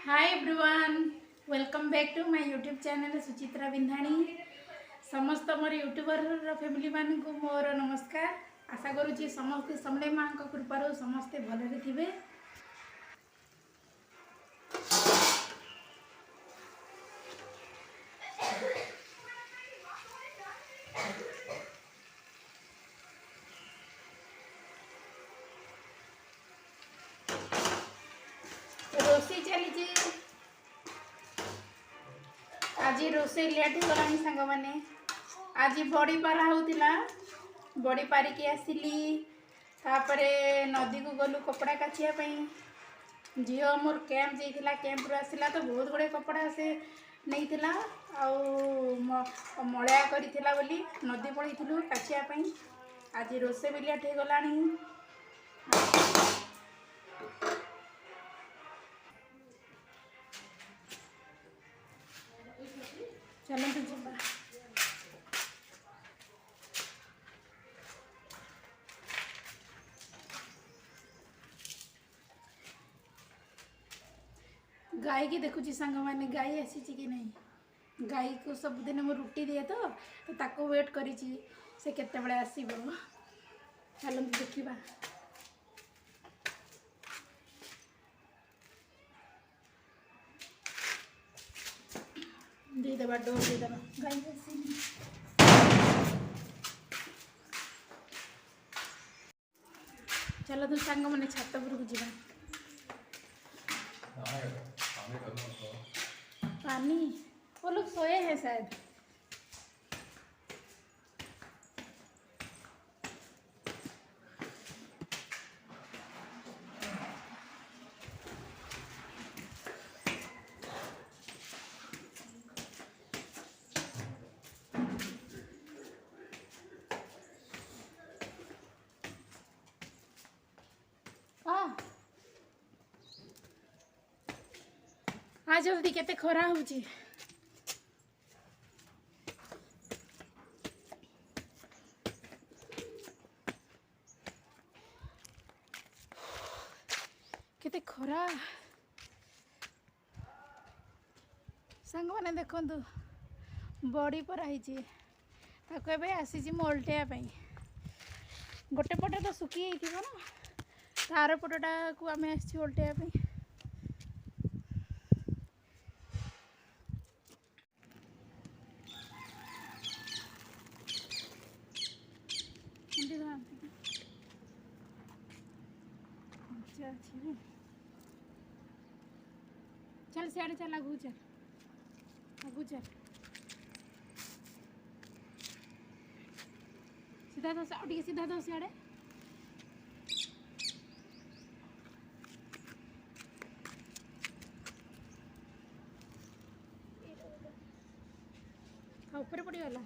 Hi everyone, welcome back to my YouTube channel Suchitra Bindhani. समस्त मोर YouTuber family मान को मोर नमस्कार। आशा करुँची समस्ते समले माँ कृपार समस्ते भलरे थे। रोषे चली आज रोषे लेट हो गला सांग मैंने। आज बड़ी पारा होता बड़ी पारिकी आसिली तापरे नदी को गलु कपड़ा काचियापाई। झील मोर कैंप जाइला कैंप रू आसला तो बहुत गुड़े कपड़ा से नहीं थिला मलया करिथिला बोली नदी पड़ेलु काचियापाई। आज रोषे भी लेट हो गला। चलते जीवा। गाय की देखुची सांग मैंने गाय आसी कि नहीं। गाय को सबुदिन मो रुटी दिए तो ताको वेट करी से केते बळे आसीबो। चलते देखिबा। दे देबा डोर दे देबा गाय आसी। चलो तो सांग मैंने छात पर को जीवा। पानी वो लोग सोए हैं शायद। आज जल्दी केते खरा होची। केते खरा सांग मैंने देखु बड़ी पर आसी मोल्टेया गोटे पटे तो सुखी ना तार पटटा को आम ओल्टेया। चल सियाड़े चल आगू चल आगू चल सीधा तो टे सीधा तो सियाड़े ऊपर पड़गला।